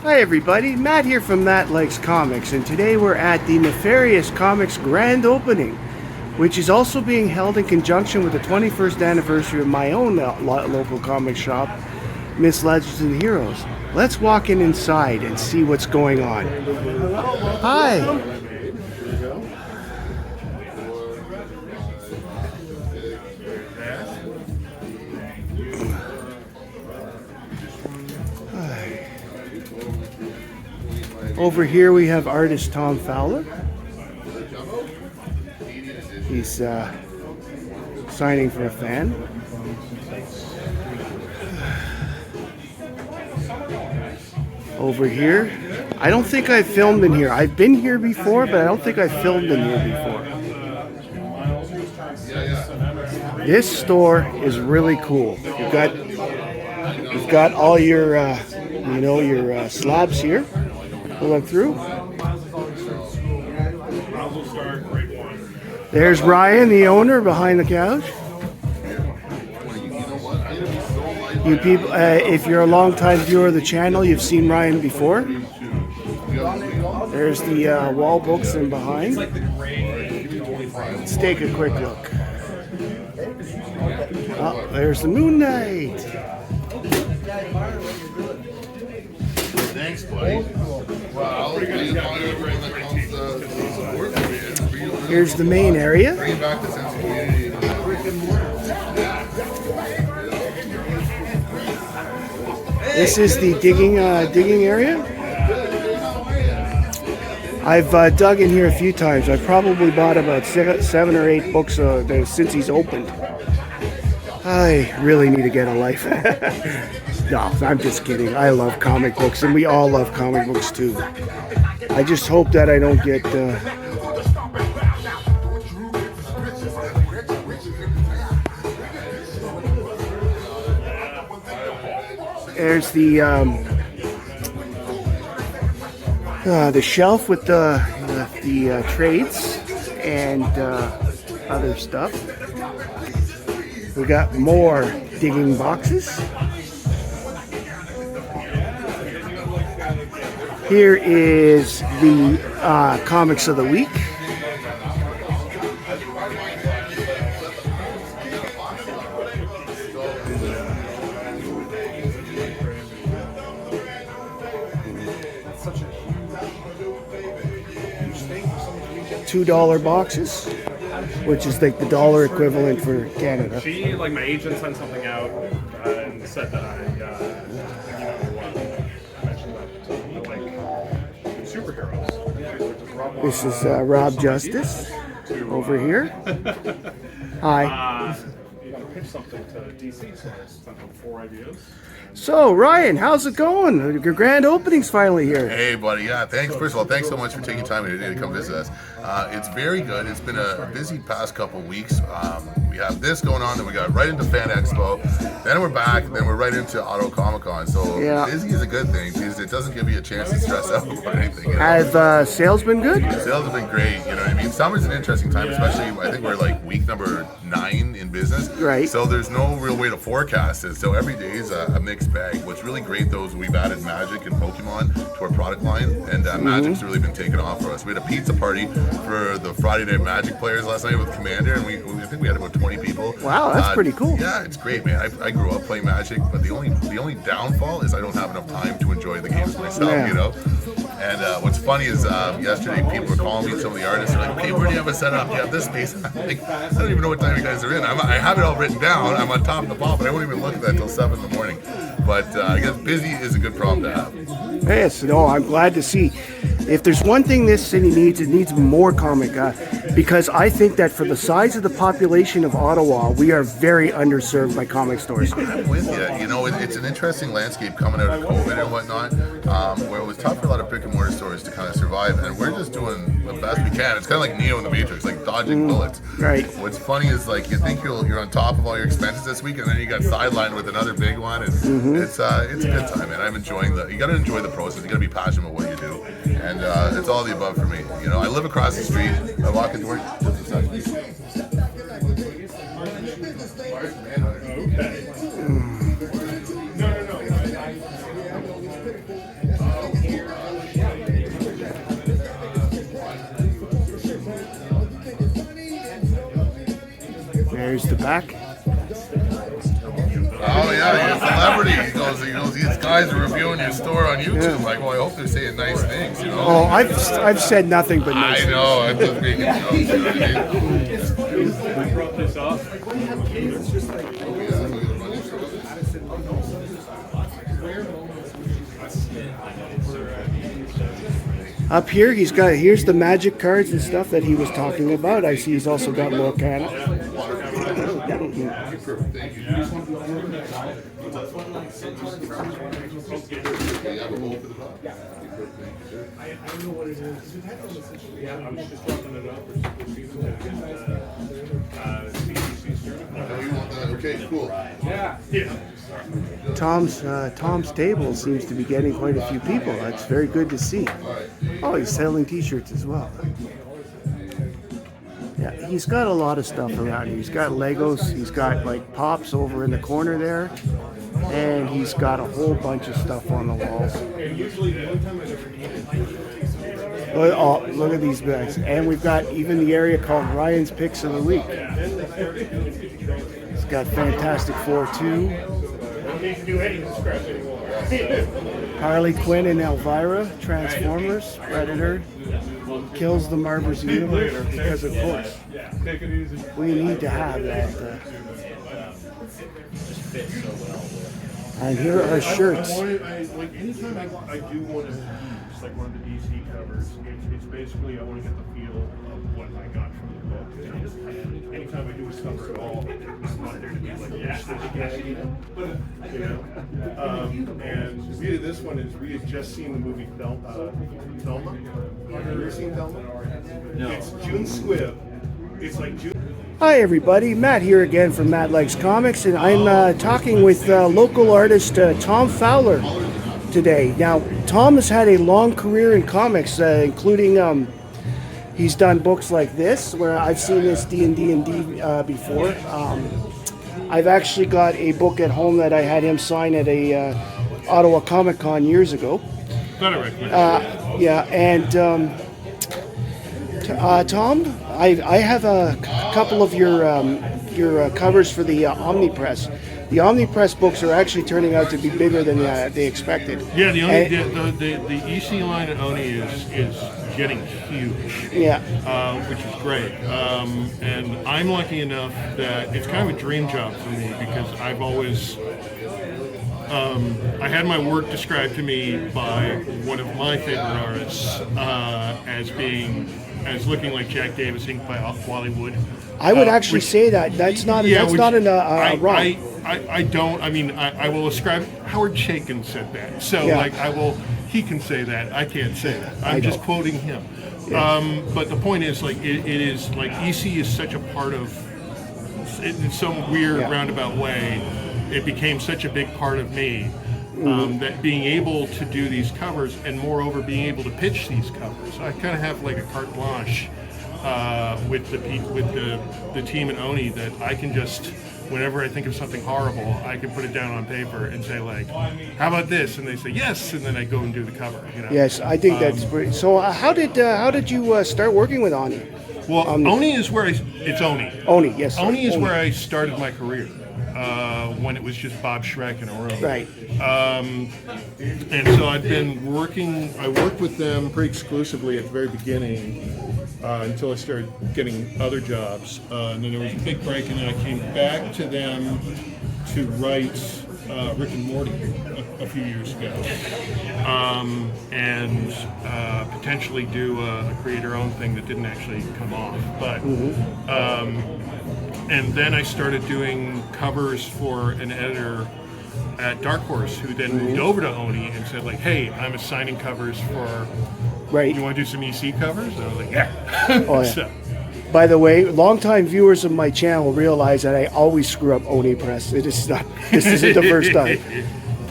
Hi everybody, Matt here from Matt Likes Comics, and today we're at the Nefarious Comics grand opening, which is also being held in conjunction with the 21st anniversary of my own local comic shop, Miss Legends and Heroes. Let's walk inside and see what's going on. Hi! Over here we have artist Tom Fowler. He's signing for a fan. Over here, I don't think I've filmed in here. I've been here before, but I don't think I've filmed in here before. This store is really cool. You've got all your, your slabs here. Look through. There's Ryan, the owner, behind the couch. You people, if you're a long-time viewer of the channel, you've seen Ryan before. There's the wall books in behind. Let's take a quick look. Oh, there's the Moon Knight. Thanks, buddy. Wow. Here's the main area. This is the digging area. I've dug in here a few times. I've probably bought about 7 or 8 books since he's opened. I really need to get a life. No, I'm just kidding. I love comic books, and we all love comic books too. I just hope that I don't get... There's the shelf with the trades and other stuff. We got more digging boxes. Here is the comics of the week. $2 boxes, which is like the dollar equivalent for Canada. My agent sent something out and said that I mentioned that I like superheroes. This is Rob Justice over here. Hi. Pitch something to DC, so I sent them 4 ideas. So, Ryan, how's it going? Your grand opening's finally here. Hey, buddy. Yeah, thanks. First of all, thanks so much for taking time today to come visit us. It's very good. It's been a busy past couple weeks. We have this going on, then we got right into Fan Expo, then we're back, then we're right into Ottawa Comic Con. So yeah. Busy is a good thing because it doesn't give you a chance to stress out about anything. You know? Have sales been good? Sales have been great. You know what I mean? Summer's an interesting time, especially I think we're like week number 9 in business. Right. So there's no real way to forecast it. So every day is a mixed bag. What's really great though is we've added Magic and Pokemon to our product line, and Magic's really been taking off for us. We had a pizza party for the Friday Night Magic players last night with Commander, and I think we had about 20 people. Wow, that's pretty cool. Yeah, it's great, man. I grew up playing Magic, but the only downfall is I don't have enough time to enjoy the games myself, you know? And what's funny is yesterday people were calling me, some of the artists are like, okay, where do you have it set up? Do you have this space? I'm like, I don't even know what time you guys are in. I have it all written down. I'm on top of the ball, but I won't even look at that until 7 in the morning. But I guess busy is a good problem to have. Yes, no, I'm glad to see. If there's one thing this city needs, it needs more comic. Because I think that for the size of the population of Ottawa, we are very underserved by comic stores. I'm with you. You know, it's an interesting landscape coming out of COVID and whatnot, where it was tough for a lot of brick and mortar stores to kind of survive, and we're just doing the best we can. It's kind of like Neo in the Matrix, like dodging bullets. Right. What's funny is like you think you're on top of all your expenses this week, and then you got sidelined with another big one, and it's a good time, man. I'm enjoying you got to enjoy the process. You got to be passionate about what you do, and it's all the above for me. You know, I live across the street. I walk into work. Just a second. Okay. There's the back. Oh yeah, you're a celebrity. He goes, these guys are reviewing your store on YouTube. Yeah. Like, well, I hope they're saying nice things, you know. Oh, I've said nothing but nice I know, I'm just making jokes, you know what I mean? I brought this up. Up here, here's the magic cards and stuff that he was talking about. I see he's also got more can. I'm just dropping it up. Okay, cool. Tom's table seems to be getting quite a few people. That's very good to see. Oh, he's selling T-shirts as well. Yeah, he's got a lot of stuff around here. He's got Legos. He's got like pops over in the corner there, and he's got a whole bunch of stuff on the walls. Oh, look at these bags. And we've got even the area called Ryan's Picks of the Week. It's got Fantastic Four 2. Harley Quinn and Elvira, Transformers, Predator, kills the Marvel's universe, because of course we need to have that. And here are shirts. Like anytime I do one of these, like one of the DC covers, it's basically I want to get the feel of what I got from the book. And anytime I do a cover at all, I want there to be like a stitch gag, you know. And the beauty of this one is we had just seen the movie Thelma. Have you ever seen Thelma? No. It's June Squibb. It's like June. Hi everybody, Matt here again from Matt Likes Comics, and I'm talking with local artist Tom Fowler today. Now, Tom has had a long career in comics, including he's done books like this, where I've seen this D&D before. I've actually got a book at home that I had him sign at a Ottawa Comic Con years ago. Yeah, and Tom, I have a couple of your covers for the Omnipress. The Omnipress books are actually turning out to be bigger than they expected. Yeah, the EC line at Oni is getting huge. Yeah, which is great. And I'm lucky enough that it's kind of a dream job for me because I've always. I had my work described to me by one of my favorite artists as looking like Jack Davis inked by Wally Wood. I would actually say that. That's not wrong. I don't. I mean, I will ascribe. Howard Chaykin said that. So yeah. He can say that. I can't say that. I'm just quoting him. Yeah. But the point is, like, it is like EC is such a part of. In some weird roundabout way, it became such a big part of me. That being able to do these covers, and moreover being able to pitch these covers, I kind of have like a carte blanche with the team at Oni that I can just, whenever I think of something horrible, I can put it down on paper and say like, how about this? And they say yes, and then I go and do the cover. You know? Yes, I think that's pretty. So how did you start working with Oni? Well, Oni is where it's Oni. Oni, yes. Oni is where I started my career. When it was just Bob Schreck in a room. Right. And so I've been I worked with them pretty exclusively at the very beginning until I started getting other jobs. And then there was a big break, and then I came back to them to write Rick and Morty a few years ago. And potentially do a creator-owned thing that didn't actually come off. But and then I started doing covers for an editor at Dark Horse, who then moved over to Oni and said, like, hey, I'm assigning covers for, you want to do some EC covers? And I was like, yeah. Oh, yeah. So, by the way, longtime viewers of my channel realize that I always screw up Oni Press. This isn't the first time.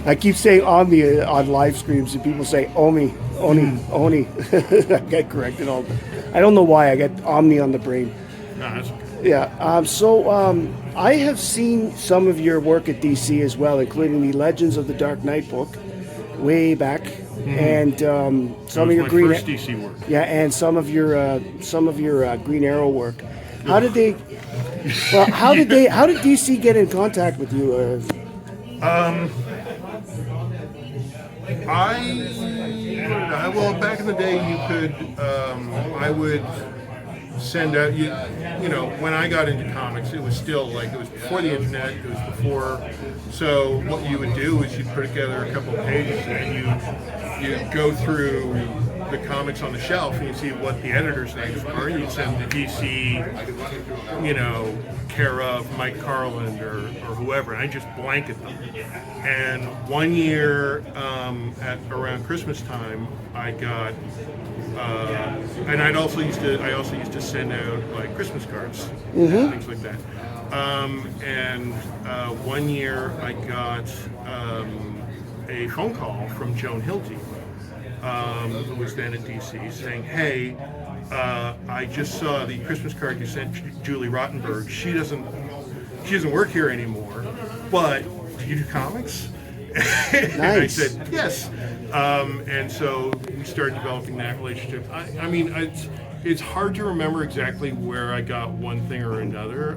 I keep saying Omni on live streams, and people say Oni. I get corrected all the time. I don't know why I get Omni on the brain. no, that's okay. Yeah, so I have seen some of your work at DC as well, including the Legends of the Dark Knight book, way back, and some of your my Green first DC work. Yeah, and some of your Green Arrow work. How did they? Well, how did they? How did DC get in contact with you? Well, back in the day, you could, I would send out, you know, when I got into comics, it was still like, it was before the internet, it was before, so what you would do is you'd put together a couple of pages and you go through the comics on the shelf and you see what the editors' names are, and you'd send the DC, you know, care of Mike Carland or whoever, and I just blanket them. And one year, at around Christmas time, I got, and I also used to send out like Christmas cards, things like that. And one year I got a phone call from Joan Hilty, who was then at DC, saying, "Hey, I just saw the Christmas card you sent Julie Rottenberg. She doesn't work here anymore, but do you do comics?" And I said yes. And so we started developing that relationship. I mean, it's hard to remember exactly where I got one thing or another.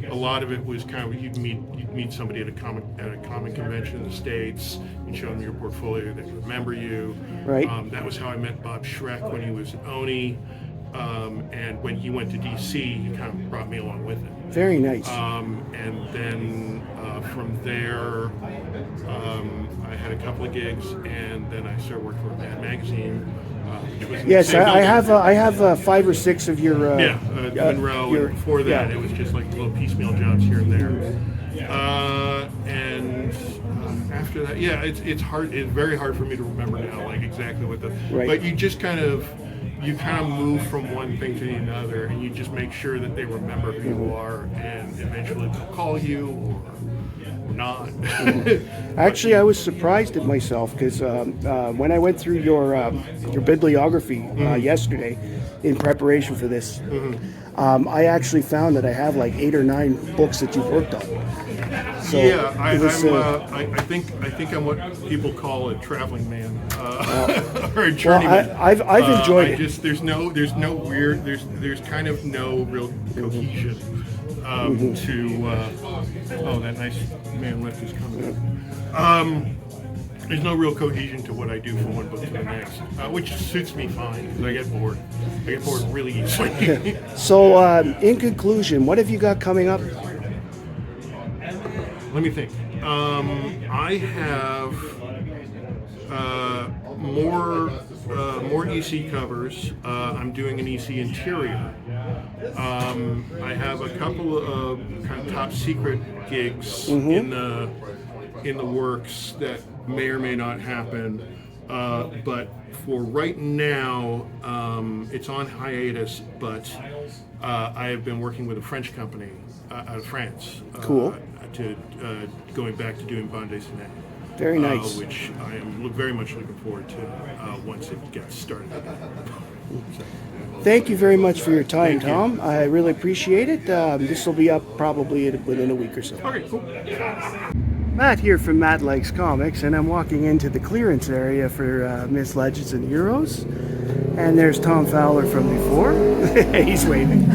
A lot of it was kind of you'd meet somebody at a comic convention in the States and show them your portfolio, they remember you. Right. That was how I met Bob Schreck when he was at Oni. And when he went to DC, he kind of brought me along with him. Very nice. And then from there, I had a couple of gigs, and then I started working for Mad Magazine. Which was in the Yes, same building. I have 5 or 6 of your. Monroe. And before that, it was just like little piecemeal jobs here and there. And after that, yeah, it's hard. It's very hard for me to remember now, like exactly what the. Right. But you just kind of move from one thing to another, and you just make sure that they remember who you are, and eventually they'll call you or not. Actually, I was surprised at myself because when I went through your bibliography yesterday in preparation for this, I actually found that I have like 8 or 9 books that you've worked on. So yeah, I think I'm what people call a traveling man or a journeyman. Well, I've enjoyed it. There's kind of no real cohesion to. Oh, that nice man left his comment. There's no real cohesion to what I do from one book to the next, which suits me fine because I get bored. I get bored really easily. So, in conclusion, what have you got coming up? Let me think. I have more EC covers. I'm doing an EC interior. I have a couple of kind of top secret gigs in the works that may or may not happen. But for right now, it's on hiatus. But I have been working with a French company out of France. Cool. To going back to doing bande dessinée. Very nice. Which I am very much looking forward to once it gets started. Thank you very much for your time, Thank you. Tom. I really appreciate it. This will be up probably within a week or so. Okay, cool. Matt here from Matt Likes Comics, and I'm walking into the clearance area for Myths, Legends, and Heroes. And there's Tom Fowler from before. He's waving.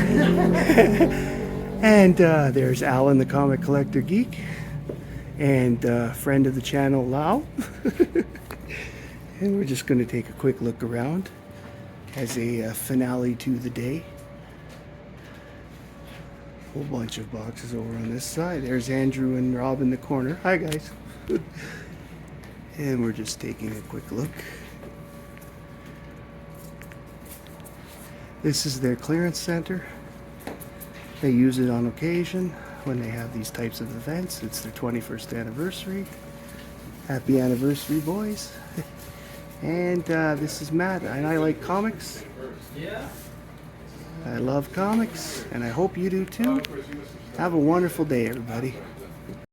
And there's Alan, the comic collector geek, and friend of the channel, Lau. And we're just going to take a quick look around as a finale to the day. Whole bunch of boxes over on this side. There's Andrew and Rob in the corner. Hi, guys. And we're just taking a quick look. This is their clearance center. They use it on occasion when they have these types of events. It's their 21st anniversary. Happy anniversary, boys. And this is Matt, and I like comics. I love comics, and I hope you do too. Have a wonderful day, everybody.